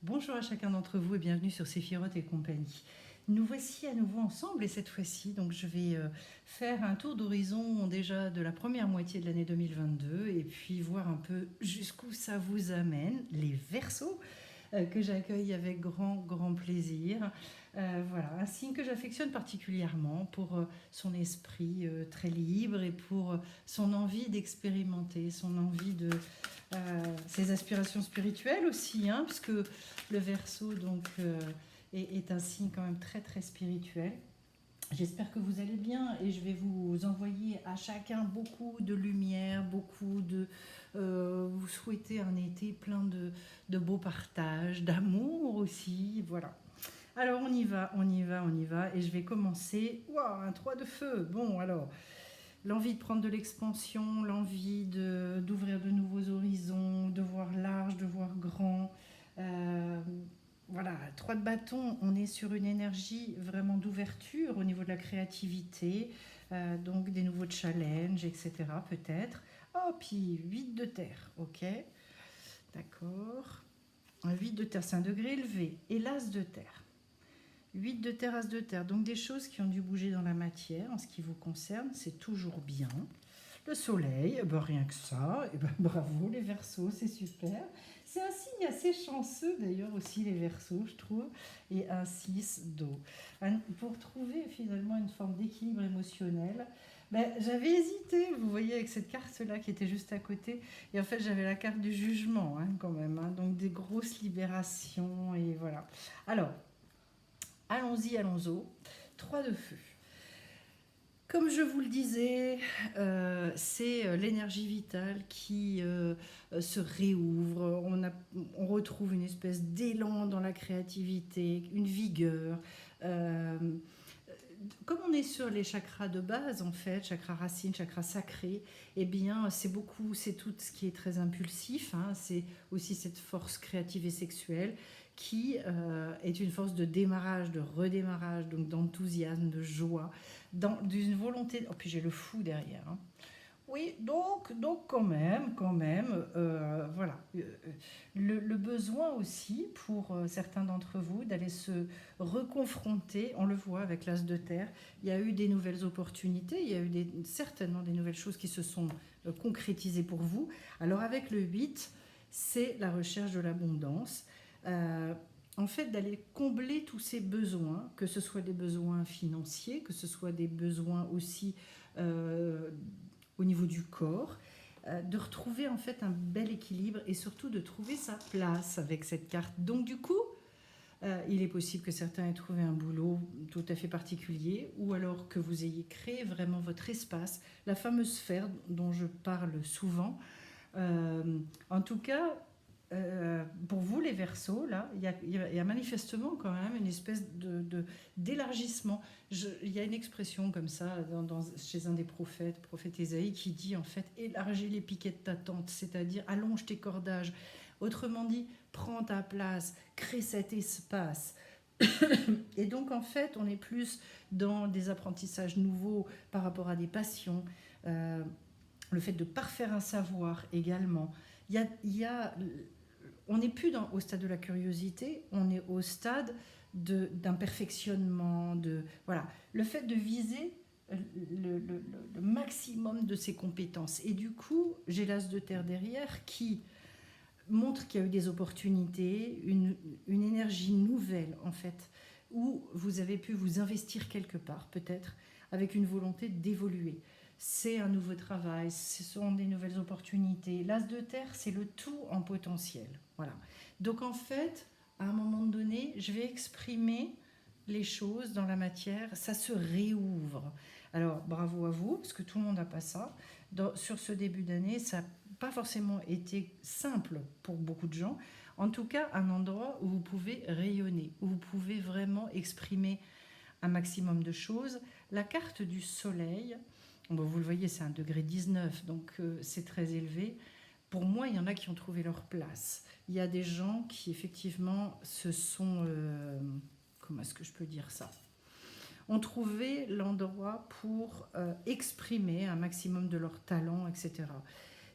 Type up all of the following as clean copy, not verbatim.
Bonjour à chacun d'entre vous et bienvenue sur Séphiroth et compagnie. Nous voici à nouveau ensemble et cette fois-ci, donc je vais faire un tour d'horizon déjà de la première moitié de l'année 2022 et puis voir un peu jusqu'où ça vous amène, les Verseaux, que j'accueille avec grand plaisir. Voilà, un signe que j'affectionne particulièrement pour son esprit très libre et pour son envie d'expérimenter, son envie de ses aspirations spirituelles aussi, hein, puisque le Verseau donc est un signe quand même très spirituel. J'espère que vous allez bien et je vais vous envoyer à chacun beaucoup de lumière, beaucoup de... vous souhaiter un été plein de beaux partages, d'amour aussi, voilà. Alors on y va et je vais commencer. Waouh, un 3 de feu. Bon alors, l'envie de prendre de l'expansion, l'envie d'ouvrir de nouveaux horizons, de voir large, de voir grand. Euh, voilà, 3 de bâton, on est sur une énergie vraiment d'ouverture au niveau de la créativité, donc des nouveaux challenges, etc. peut-être. Oh, puis 8 de terre, ok, d'accord. Un 8 de terre, c'est un degré élevé. Et l'as de terre. 8 de terre, as de terre. Donc des choses qui ont dû bouger dans la matière en ce qui vous concerne, c'est toujours bien. Le soleil, eh ben rien que ça, eh ben bravo les Verseaux, c'est super. C'est un signe assez chanceux d'ailleurs aussi les Verseaux, je trouve, et un 6 d'eau. Pour trouver finalement une forme d'équilibre émotionnel, ben, j'avais hésité, vous voyez, avec cette carte-là qui était juste à côté, et en fait j'avais la carte du jugement hein, quand même, hein, donc des grosses libérations, et voilà. Alors, allons-y. 3 de feu. Comme je vous le disais, c'est l'énergie vitale qui se réouvre. On retrouve une espèce d'élan dans la créativité, une vigueur. Euh, Comme on est sur les chakras de base, en fait, chakra racine, chakra sacré, eh bien, c'est tout ce qui est très impulsif. Hein, c'est aussi cette force créative et sexuelle qui est une force de démarrage, de redémarrage, donc d'enthousiasme, de joie, d'une volonté. Oh, puis j'ai le fou derrière. Hein. Oui, donc quand même, voilà. Le besoin aussi pour certains d'entre vous d'aller se reconfronter, on le voit avec l'as de terre, il y a eu des nouvelles opportunités, il y a eu certainement des nouvelles choses qui se sont concrétisées pour vous. Alors avec le 8, c'est la recherche de l'abondance. En fait, d'aller combler tous ces besoins, que ce soit des besoins financiers, que ce soit des besoins aussi euh, au niveau du corps, de retrouver en fait un bel équilibre et surtout de trouver sa place avec cette carte. Donc du coup, il est possible que certains aient trouvé un boulot tout à fait particulier ou alors que vous ayez créé vraiment votre espace, la fameuse sphère dont je parle souvent. Euh, En tout cas, pour vous les Verseaux, là, il y a manifestement quand même une espèce d'élargissement. Il y a une expression comme ça chez un des prophètes, prophète Ésaïe, qui dit en fait élargis les piquets de ta tente, c'est-à-dire allonge tes cordages. Autrement dit, prends ta place, crée cet espace. Et donc en fait, on est plus dans des apprentissages nouveaux par rapport à des passions. Euh, le fait de parfaire un savoir également. Il y a on n'est plus au stade de la curiosité, on est au stade d'un perfectionnement, voilà, le fait de viser le maximum de ses compétences. Et du coup, j'ai l'as de terre derrière qui montre qu'il y a eu des opportunités, une énergie nouvelle en fait, où vous avez pu vous investir quelque part peut-être avec une volonté d'évoluer. C'est un nouveau travail, ce sont des nouvelles opportunités. L'as de terre, c'est le tout en potentiel. Voilà. Donc en fait, à un moment donné, je vais exprimer les choses dans la matière, ça se réouvre. Alors bravo à vous, parce que tout le monde n'a pas ça. Sur ce début d'année, ça n'a pas forcément été simple pour beaucoup de gens. En tout cas, un endroit où vous pouvez rayonner, où vous pouvez vraiment exprimer un maximum de choses. La carte du soleil, bon, vous le voyez, c'est un degré 19, donc c'est très élevé. Pour moi, il y en a qui ont trouvé leur place. Il y a des gens qui, effectivement, se sont... comment est-ce que je peux dire ça, ont trouvé l'endroit pour exprimer un maximum de leur talent, etc.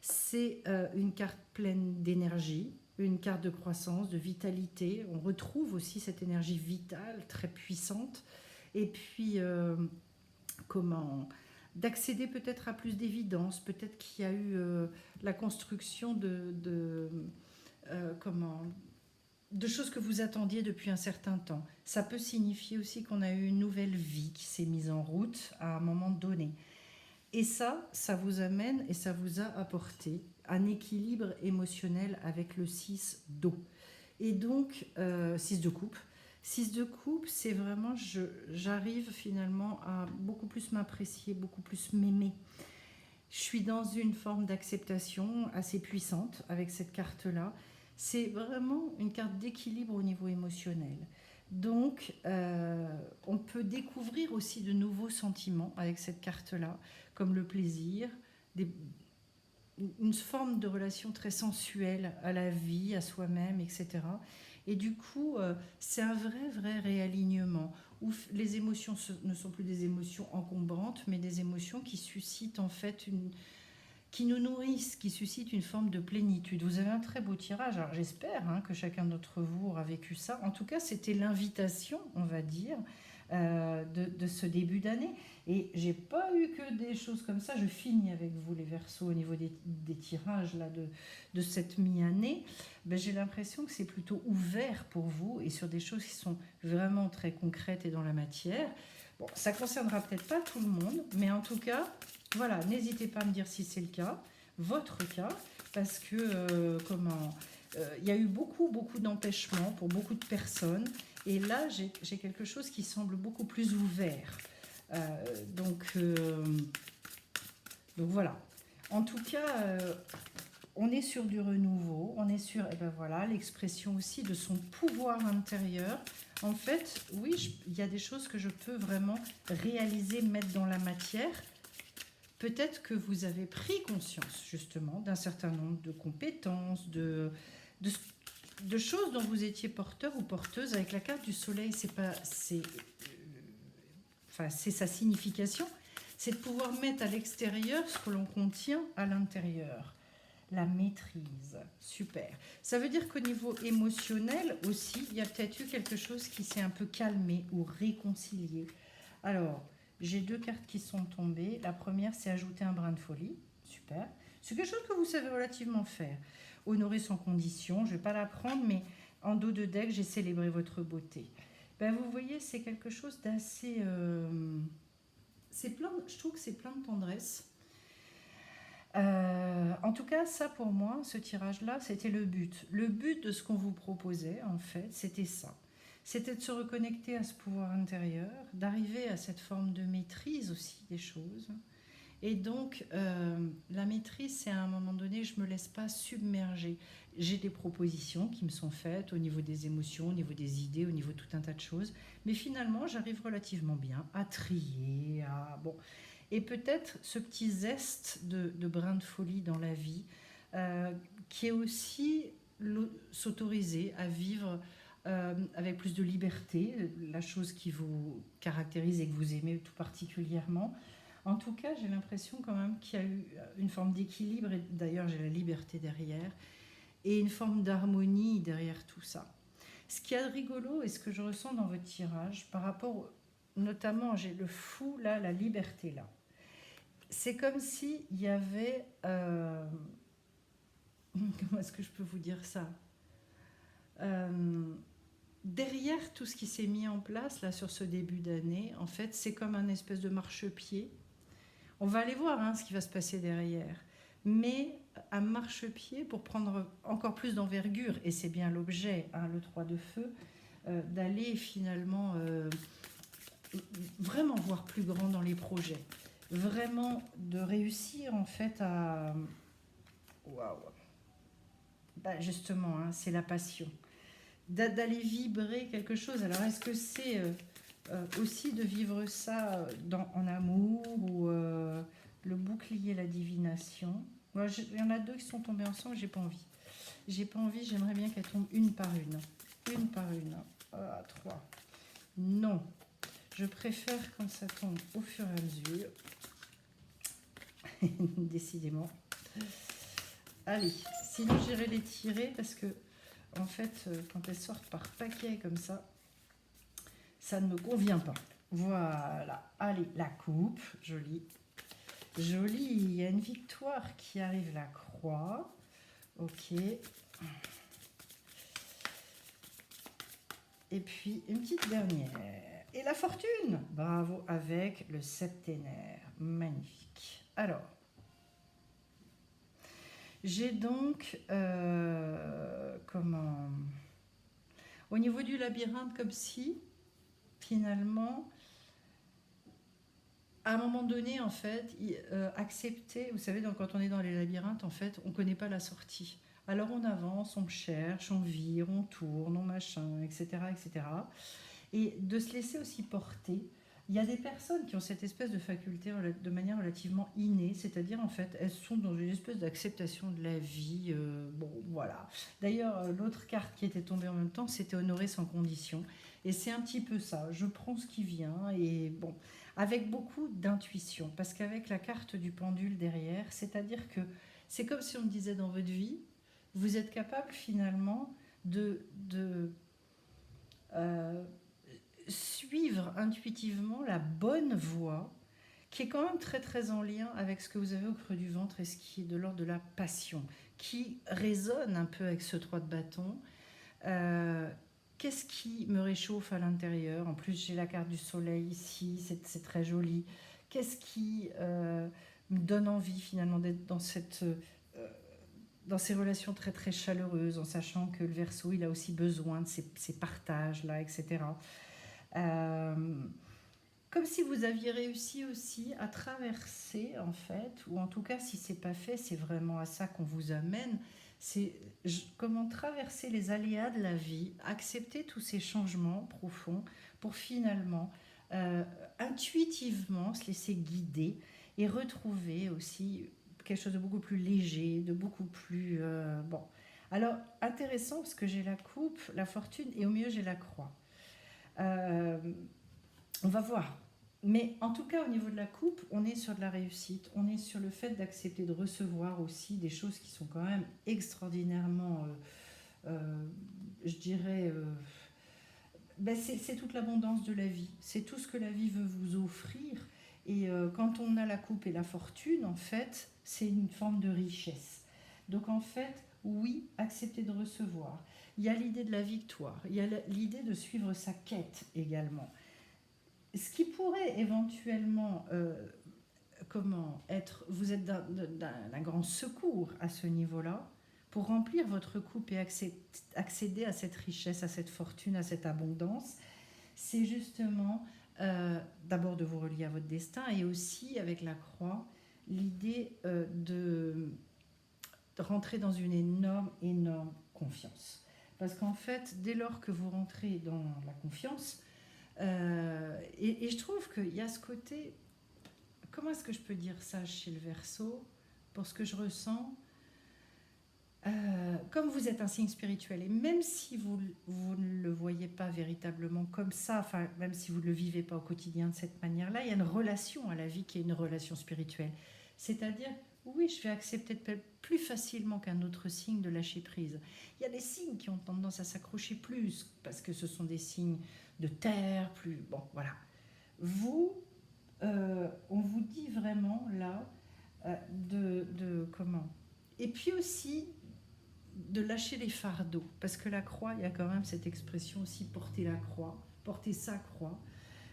C'est une carte pleine d'énergie, une carte de croissance, de vitalité. On retrouve aussi cette énergie vitale très puissante. Et puis, comment d'accéder peut-être à plus d'évidence. Peut-être qu'il y a eu la construction comment de choses que vous attendiez depuis un certain temps. Ça peut signifier aussi qu'on a eu une nouvelle vie qui s'est mise en route à un moment donné. Et ça vous amène et ça vous a apporté un équilibre émotionnel avec le 6 d'eau. Et donc, 6 de coupe. 6 de coupe, c'est vraiment, j'arrive finalement à beaucoup plus m'apprécier, beaucoup plus m'aimer. Je suis dans une forme d'acceptation assez puissante avec cette carte-là. C'est vraiment une carte d'équilibre au niveau émotionnel. Donc, on peut découvrir aussi de nouveaux sentiments avec cette carte-là, comme le plaisir, une forme de relation très sensuelle à la vie, à soi-même, etc. Et du coup, c'est un vrai réalignement où les émotions ne sont plus des émotions encombrantes, mais des émotions qui suscitent en fait qui nous nourrissent, qui suscitent une forme de plénitude. Vous avez un très beau tirage. Alors j'espère que chacun d'entre vous aura vécu ça. En tout cas, c'était l'invitation, on va dire, de ce début d'année. Et j'ai pas eu que des choses comme ça. Je finis avec vous les Verseaux au niveau des tirages là, de cette mi-année. Ben, j'ai l'impression que c'est plutôt ouvert pour vous et sur des choses qui sont vraiment très concrètes et dans la matière. Bon, ça concernera peut-être pas tout le monde, mais en tout cas, voilà, n'hésitez pas à me dire si c'est le cas, votre cas, parce que il y a eu beaucoup d'empêchements pour beaucoup de personnes, et là j'ai quelque chose qui semble beaucoup plus ouvert. Donc voilà. En tout cas, on est sur du renouveau, on est sur, voilà, l'expression aussi de son pouvoir intérieur. En fait, oui, il y a des choses que je peux vraiment réaliser, mettre dans la matière. Peut-être que vous avez pris conscience justement d'un certain nombre de compétences, de choses dont vous étiez porteur ou porteuse. Avec la carte du soleil, c'est sa signification, c'est de pouvoir mettre à l'extérieur ce que l'on contient à l'intérieur. La maîtrise, super. Ça veut dire qu'au niveau émotionnel aussi, il y a peut-être eu quelque chose qui s'est un peu calmé ou réconcilié. Alors, j'ai 2 cartes qui sont tombées. La première, c'est ajouter un brin de folie. Super. C'est quelque chose que vous savez relativement faire. Honorer sans condition. Je ne vais pas la prendre, mais en dos de deck, j'ai célébré votre beauté. Ben, vous voyez, c'est quelque chose d'assez... je trouve que c'est plein de tendresse. En tout cas, ça pour moi, ce tirage-là, c'était le but. Le but de ce qu'on vous proposait, en fait, c'était ça. C'était de se reconnecter à ce pouvoir intérieur, d'arriver à cette forme de maîtrise aussi des choses. Et donc, la maîtrise, c'est à un moment donné, je ne me laisse pas submerger. J'ai des propositions qui me sont faites au niveau des émotions, au niveau des idées, au niveau de tout un tas de choses. Mais finalement, j'arrive relativement bien à trier, Bon. Et peut-être ce petit zeste de brin de folie dans la vie, qui est aussi s'autoriser à vivre avec plus de liberté, la chose qui vous caractérise et que vous aimez tout particulièrement. En tout cas, j'ai l'impression quand même qu'il y a eu une forme d'équilibre, et d'ailleurs j'ai la liberté derrière, et une forme d'harmonie derrière tout ça. Ce qui est rigolo et ce que je ressens dans votre tirage, par rapport, notamment, j'ai le fou là, la liberté là. C'est comme s'il y avait... comment est-ce que je peux vous dire ça derrière tout ce qui s'est mis en place là sur ce début d'année, en fait, c'est comme un espèce de marchepied. On va aller voir ce qui va se passer derrière. Mais un marchepied pour prendre encore plus d'envergure, et c'est bien l'objet, le 3 de feu, d'aller finalement vraiment voir plus grand dans les projets. Vraiment de réussir en fait à... Waouh. Justement, c'est la passion. D'aller vibrer quelque chose. Alors, est-ce que c'est aussi de vivre ça en amour ou le bouclier, la divination? Moi, il y en a 2 qui sont tombés ensemble, j'ai pas envie. J'ai pas envie, j'aimerais bien qu'elles tombent une par une. Une par une. 3. Non. Je préfère quand ça tombe au fur et à mesure. Décidément. Allez, sinon j'irai les tirer parce que en fait, quand elles sortent par paquet comme ça ne me convient pas. Voilà, allez, la coupe, jolie. Jolie, il y a une victoire qui arrive, la croix. Ok. Et puis, une petite dernière. Et la fortune, bravo, avec le septénaire. Magnifique. Alors, j'ai donc, au niveau du labyrinthe, comme si, finalement, à un moment donné, en fait, accepter, vous savez, quand on est dans les labyrinthes, en fait, on ne connaît pas la sortie. Alors on avance, on cherche, on vire, on tourne, on machin, etc., etc. Et de se laisser aussi porter. Il y a des personnes qui ont cette espèce de faculté de manière relativement innée, c'est-à-dire en fait, elles sont dans une espèce d'acceptation de la vie. Bon, voilà. D'ailleurs, l'autre carte qui était tombée en même temps, c'était honorer sans condition. Et c'est un petit peu ça. Je prends ce qui vient et bon, avec beaucoup d'intuition, parce qu'avec la carte du pendule derrière, c'est-à-dire que c'est comme si on me disait dans votre vie, vous êtes capable finalement de euh, suivre intuitivement la bonne voie, qui est quand même très très en lien avec ce que vous avez au creux du ventre et ce qui est de l'ordre de la passion, qui résonne un peu avec ce 3 de bâton. Euh, Qu'est-ce qui me réchauffe à l'intérieur? En plus, j'ai la carte du soleil ici, c'est très joli. Qu'est-ce qui me donne envie finalement d'être dans ces relations très très chaleureuses, en sachant que le Verseau, il a aussi besoin de ces partages-là, etc. Euh, Comme si vous aviez réussi aussi à traverser, en fait, ou en tout cas, si c'est pas fait, c'est vraiment à ça qu'on vous amène. C'est comment traverser les aléas de la vie, accepter tous ces changements profonds pour finalement, intuitivement, se laisser guider et retrouver aussi quelque chose de beaucoup plus léger, de beaucoup plus... bon. Alors, intéressant, parce que j'ai la coupe, la fortune, et au milieu, j'ai la croix. Euh, on va voir. Mais en tout cas, au niveau de la coupe, on est sur de la réussite. On est sur le fait d'accepter de recevoir aussi des choses qui sont quand même extraordinairement, je dirais, c'est toute l'abondance de la vie. C'est tout ce que la vie veut vous offrir. Et quand on a la coupe et la fortune, en fait, c'est une forme de richesse. Donc en fait, oui, accepter de recevoir. Il y a l'idée de la victoire. Il y a l'idée de suivre sa quête également. Ce qui pourrait éventuellement vous êtes d'un grand secours à ce niveau-là pour remplir votre coupe et accéder à cette richesse, à cette fortune, à cette abondance, c'est justement d'abord de vous relier à votre destin et aussi avec la croix, l'idée de rentrer dans une énorme, énorme confiance. Parce qu'en fait, dès lors que vous rentrez dans la confiance, et je trouve qu'il y a ce côté, comment est-ce que je peux dire ça chez le Verseau, pour ce que je ressens, comme vous êtes un signe spirituel, et même si vous ne le voyez pas véritablement comme ça, enfin, même si vous ne le vivez pas au quotidien de cette manière-là, il y a une relation à la vie qui est une relation spirituelle. C'est-à-dire, oui, je vais accepter plus facilement qu'un autre signe de lâcher prise. Il y a des signes qui ont tendance à s'accrocher plus, parce que ce sont des signes de terre, plus... Bon, voilà. Vous, on vous dit vraiment là comment. Et puis aussi de lâcher les fardeaux, parce que la croix, il y a quand même cette expression aussi, porter la croix, porter sa croix,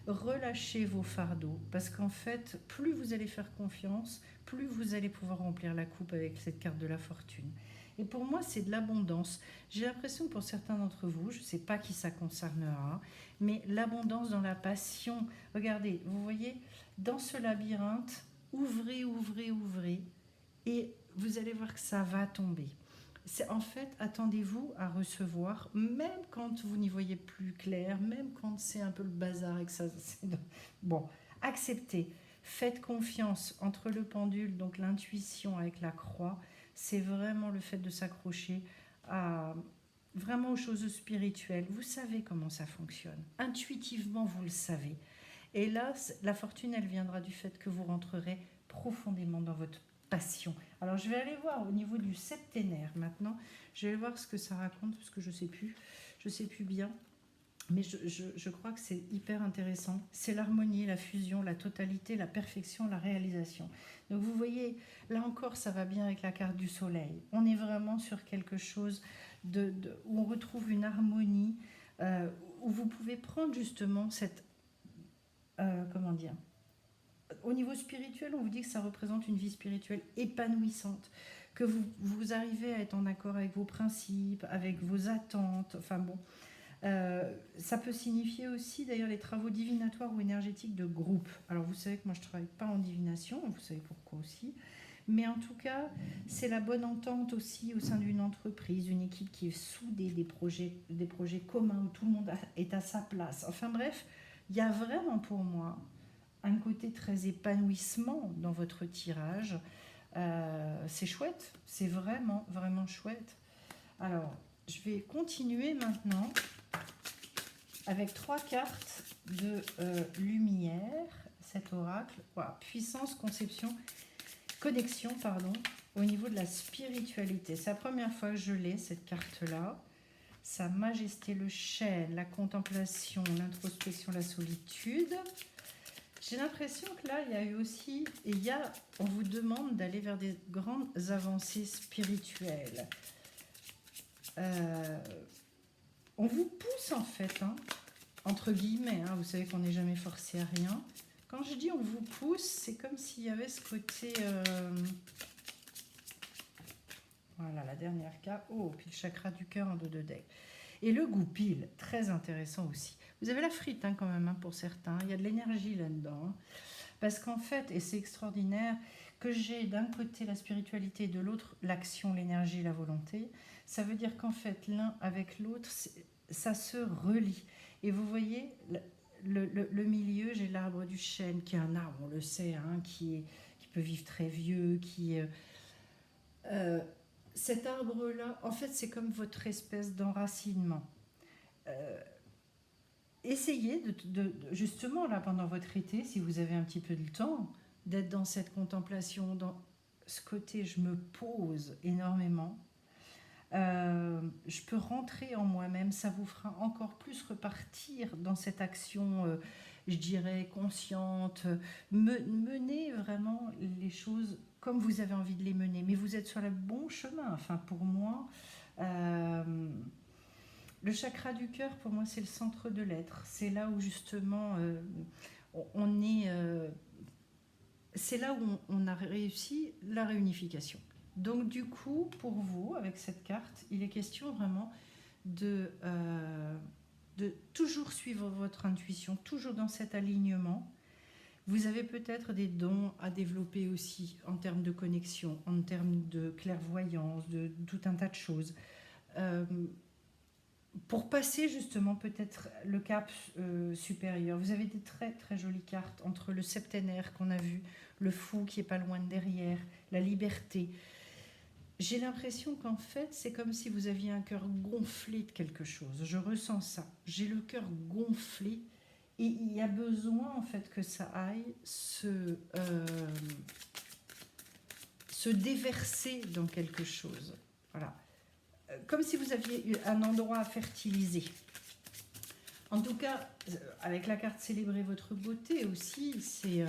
relâchez vos fardeaux, parce qu'en fait, plus vous allez faire confiance, plus vous allez pouvoir remplir la coupe avec cette carte de la fortune. Et pour moi, c'est de l'abondance. J'ai l'impression que pour certains d'entre vous, je ne sais pas qui ça concernera, mais l'abondance dans la passion. Regardez, vous voyez, dans ce labyrinthe, ouvrez, ouvrez, ouvrez, et vous allez voir que ça va tomber. C'est en fait, attendez-vous à recevoir, même quand vous n'y voyez plus clair, même quand c'est un peu le bazar et que ça... Bon, acceptez, faites confiance entre le pendule, donc l'intuition avec la croix, c'est vraiment le fait de s'accrocher à vraiment aux choses spirituelles. Vous savez comment ça fonctionne. Intuitivement, vous le savez. Et là, la fortune, elle viendra du fait que vous rentrerez profondément dans votre passion. Alors je vais aller voir au niveau du septénaire maintenant. Je vais voir ce que ça raconte parce que je sais plus. Je sais plus bien. Mais je crois que c'est hyper intéressant. C'est l'harmonie, la fusion, la totalité, la perfection, la réalisation. Donc vous voyez, là encore, ça va bien avec la carte du soleil. On est vraiment sur quelque chose où on retrouve une harmonie, où vous pouvez prendre justement cette... comment dire, au niveau spirituel, on vous dit que ça représente une vie spirituelle épanouissante, que vous arrivez à être en accord avec vos principes, avec vos attentes, enfin bon. Ça peut signifier aussi d'ailleurs les travaux divinatoires ou énergétiques de groupe. Alors vous savez que moi je ne travaille pas en divination, vous savez pourquoi aussi. Mais en tout cas, c'est la bonne entente aussi au sein d'une entreprise, une équipe qui est soudée, des projets communs où tout le monde est à sa place. Enfin bref, il y a vraiment pour moi un côté très épanouissement dans votre tirage. C'est chouette, c'est vraiment, vraiment chouette. Alors, je vais continuer maintenant avec 3 cartes de lumière, cet oracle. Voilà, puissance, connexion, au niveau de la spiritualité. C'est la première fois que je l'ai, cette carte-là. Sa majesté, le chêne, la contemplation, l'introspection, la solitude. J'ai l'impression que là, il y a eu aussi, on vous demande d'aller vers des grandes avancées spirituelles. On vous pousse en fait, entre guillemets, vous savez qu'on n'est jamais forcé à rien. Quand je dis on vous pousse, c'est comme s'il y avait ce côté... Voilà, la dernière carte. Oh, puis le chakra du cœur en 2 de deck. Et le goupil, très intéressant aussi. Vous avez la frite quand même, pour certains. Il y a de l'énergie là-dedans. Parce qu'en fait, et c'est extraordinaire, que j'ai d'un côté la spiritualité et de l'autre l'action, l'énergie, la volonté. Ça veut dire qu'en fait, l'un avec l'autre, ça se relie. Et vous voyez, le milieu, j'ai l'arbre du chêne, qui est un arbre, on le sait, qui peut vivre très vieux, cet arbre-là, en fait, c'est comme votre espèce d'enracinement. Essayez justement, là, pendant votre été, si vous avez un petit peu de temps, d'être dans cette contemplation, dans ce côté, je me pose énormément. Je peux rentrer en moi-même, ça vous fera encore plus repartir dans cette action, je dirais, consciente, mener vraiment les choses comme vous avez envie de les mener, mais vous êtes sur le bon chemin, enfin pour moi. Le chakra du cœur, pour moi, c'est le centre de l'être, c'est là où justement on est... c'est là où on a réussi la réunification. Donc du coup, pour vous, avec cette carte, il est question vraiment de toujours suivre votre intuition, toujours dans cet alignement. Vous avez peut-être des dons à développer aussi en termes de connexion, en termes de clairvoyance, de tout un tas de choses. Pour passer justement peut-être le cap supérieur, vous avez des très très jolies cartes entre le septénaire qu'on a vu, le fou qui est pas loin de derrière, la liberté. J'ai l'impression qu'en fait, c'est comme si vous aviez un cœur gonflé de quelque chose. Je ressens ça. J'ai le cœur gonflé et il y a besoin en fait que ça aille se déverser dans quelque chose. Voilà. Comme si vous aviez eu un endroit à fertiliser. En tout cas, avec la carte célébrer votre beauté aussi, c'est...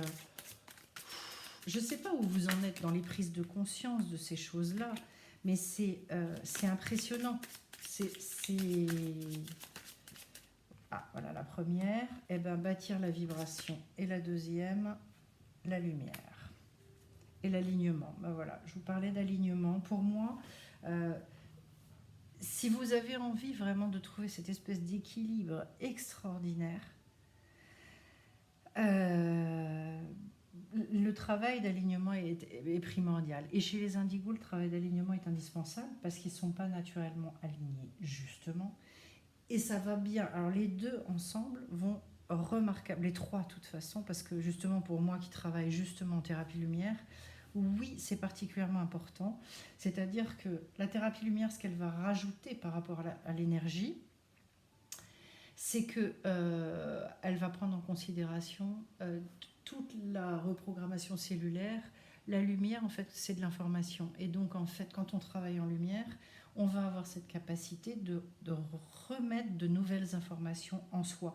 je ne sais pas où vous en êtes dans les prises de conscience de ces choses-là, mais c'est impressionnant. Ah, voilà la première, bâtir la vibration. Et la deuxième, la lumière. Et l'alignement. Voilà, je vous parlais d'alignement. Pour moi, si vous avez envie vraiment de trouver cette espèce d'équilibre extraordinaire, le travail d'alignement est primordial. Et chez les indigos, le travail d'alignement est indispensable parce qu'ils ne sont pas naturellement alignés, justement. Et ça va bien. Alors les deux ensemble vont remarquables, les trois de toute façon, parce que justement pour moi qui travaille justement en thérapie lumière, oui, c'est particulièrement important. C'est-à-dire que la thérapie lumière, ce qu'elle va rajouter par rapport à l'énergie, c'est qu'elle va prendre en considération toute la reprogrammation cellulaire, La lumière, en fait, c'est de l'information. Et donc, en fait, quand on travaille en lumière, on va avoir cette capacité de remettre de nouvelles informations en soi.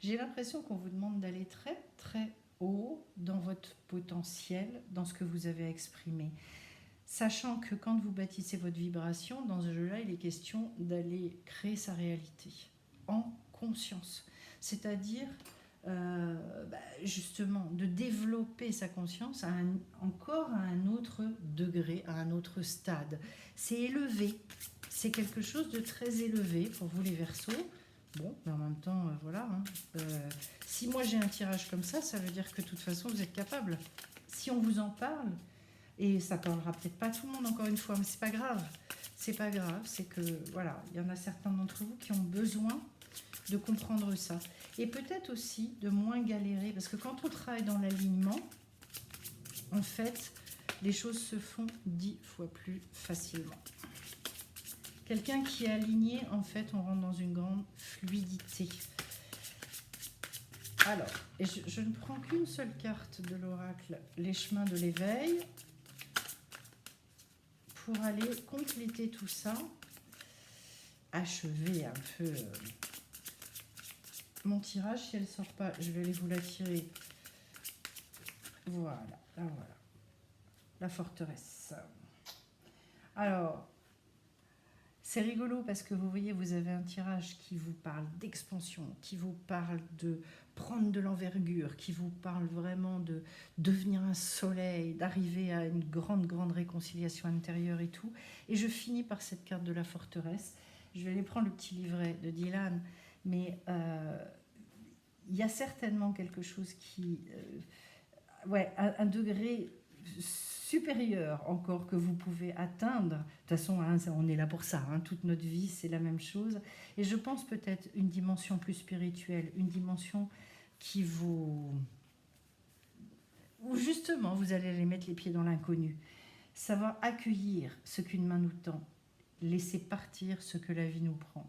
J'ai l'impression qu'on vous demande d'aller très, très haut dans votre potentiel, dans ce que vous avez exprimé. Sachant que quand vous bâtissez votre vibration, dans ce jeu-là, il est question d'aller créer sa réalité en conscience. C'est-à-dire, justement, de développer sa conscience encore à un autre degré, à un autre stade. C'est élevé, c'est quelque chose de très élevé pour vous les Verseaux. Bon, mais en même temps, voilà. Si moi j'ai un tirage comme ça veut dire que de toute façon vous êtes capable. Si on vous en parle, et ça parlera peut-être pas tout le monde encore une fois, mais c'est pas grave. C'est pas grave, c'est que voilà, il y en a certains d'entre vous qui ont besoin de comprendre ça. Et peut-être aussi de moins galérer, parce que quand on travaille dans l'alignement, en fait, les choses se font 10 fois plus facilement. Quelqu'un qui est aligné, en fait, on rentre dans une grande fluidité. Alors, et je ne prends qu'une seule carte de l'oracle, les chemins de l'éveil, pour aller compléter tout ça, achever un peu mon tirage. Si elle ne sort pas, je vais vous la tirer. Voilà, là voilà. La forteresse. Alors, c'est rigolo parce que vous voyez, vous avez un tirage qui vous parle d'expansion, qui vous parle de prendre de l'envergure, qui vous parle vraiment de devenir un soleil, d'arriver à une grande, grande réconciliation intérieure et tout. Et je finis par cette carte de la forteresse. Je vais aller prendre le petit livret de Dylan, mais il y a certainement quelque chose qui... ouais, un degré supérieur encore que vous pouvez atteindre. De toute façon, hein, on est là pour ça. Hein, toute notre vie, c'est la même chose. Et je pense peut-être une dimension plus spirituelle, une dimension qui vous... où justement, vous allez aller mettre les pieds dans l'inconnu. Savoir accueillir ce qu'une main nous tend. Laisser partir ce que la vie nous prend.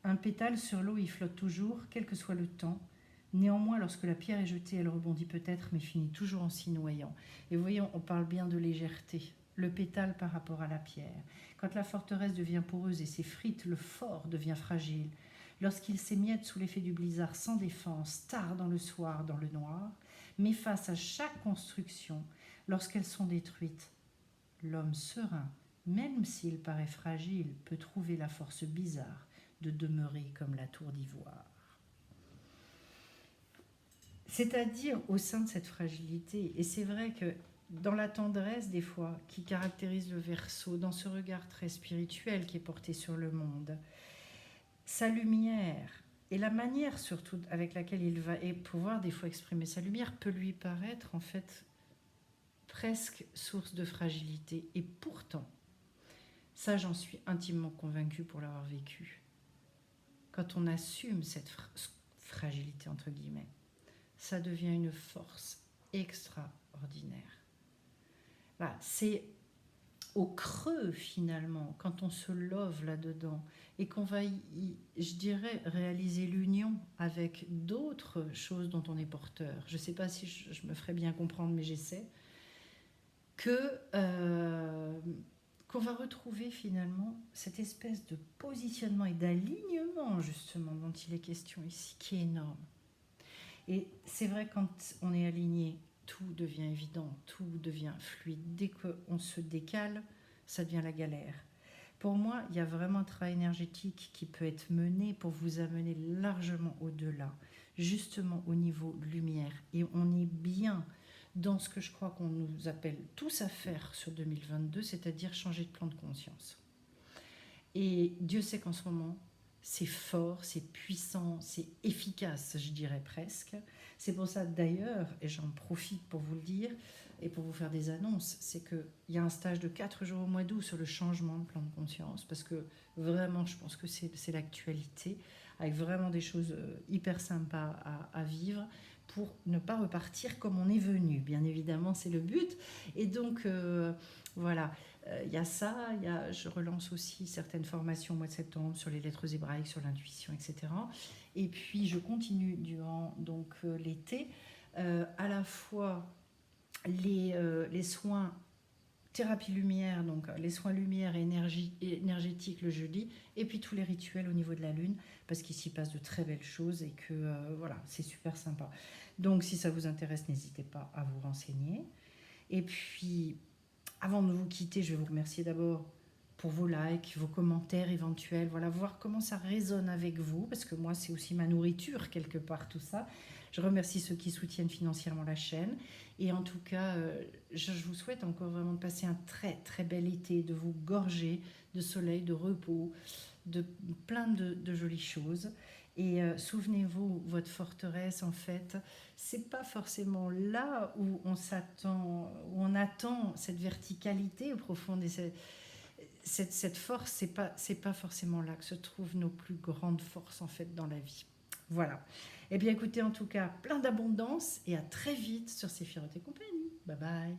Un pétale sur l'eau, il flotte toujours, quel que soit le temps. Néanmoins, lorsque la pierre est jetée, elle rebondit peut-être, mais finit toujours en s'y noyant. Et voyons, on parle bien de légèreté. Le pétale par rapport à la pierre. Quand la forteresse devient poreuse et s'effrite, le fort devient fragile. Lorsqu'il s'émiette sous l'effet du blizzard sans défense, tard dans le soir, dans le noir, mais face à chaque construction, lorsqu'elles sont détruites, l'homme serein, même s'il paraît fragile, peut trouver la force bizarre de demeurer comme la tour d'ivoire. C'est-à-dire au sein de cette fragilité, et c'est vrai que dans la tendresse des fois qui caractérise le Verseau, dans ce regard très spirituel qui est porté sur le monde, sa lumière et la manière surtout avec laquelle il va pouvoir des fois exprimer sa lumière peut lui paraître en fait presque source de fragilité. Et pourtant, ça j'en suis intimement convaincue pour l'avoir vécu, quand on assume cette fragilité entre guillemets, ça devient une force extraordinaire. Voilà, c'est au creux finalement, quand on se love là-dedans et qu'on va, je dirais, réaliser l'union avec d'autres choses dont on est porteur. Je ne sais pas si je me ferai bien comprendre, mais j'essaie. Qu'on va retrouver finalement cette espèce de positionnement et d'alignement justement dont il est question ici, qui est énorme. Et c'est vrai, quand on est aligné, tout devient évident, tout devient fluide. Dès qu'on se décale, ça devient la galère. Pour moi, il y a vraiment un travail énergétique qui peut être mené pour vous amener largement au-delà, justement au niveau lumière. Et on est bien dans ce que je crois qu'on nous appelle tous à faire sur 2022, c'est-à-dire changer de plan de conscience. Et Dieu sait qu'en ce moment, c'est fort, c'est puissant, c'est efficace, je dirais presque. C'est pour ça d'ailleurs, et j'en profite pour vous le dire, et pour vous faire des annonces, c'est qu'il y a un stage de 4 jours au mois d'août sur le changement de plan de conscience, parce que vraiment, je pense que c'est l'actualité, avec vraiment des choses hyper sympas à vivre, pour ne pas repartir comme on est venu. Bien évidemment, c'est le but. Et donc, voilà. Il y a ça, je relance aussi certaines formations au mois de septembre sur les lettres hébraïques, sur l'intuition, etc. Et puis je continue durant donc l'été, à la fois les soins thérapie lumière, donc les soins lumière et énergétique le jeudi, et puis tous les rituels au niveau de la lune, parce qu'il s'y passe de très belles choses et que voilà, c'est super sympa. Donc si ça vous intéresse, n'hésitez pas à vous renseigner. Et puis, avant de vous quitter, je vais vous remercier d'abord pour vos likes, vos commentaires éventuels, voilà, voir comment ça résonne avec vous, parce que moi, c'est aussi ma nourriture, quelque part, tout ça. Je remercie ceux qui soutiennent financièrement la chaîne. Et en tout cas, je vous souhaite encore vraiment de passer un très, très bel été, de vous gorger de soleil, de repos, de plein de jolies choses. Et souvenez-vous, votre forteresse, en fait, c'est pas forcément là où on s'attend, où on attend cette verticalité profonde et cette force, c'est pas forcément là que se trouvent nos plus grandes forces en fait dans la vie. Voilà. Eh bien écoutez, en tout cas, plein d'abondance et à très vite sur Séphiroth et compagnie. Bye bye.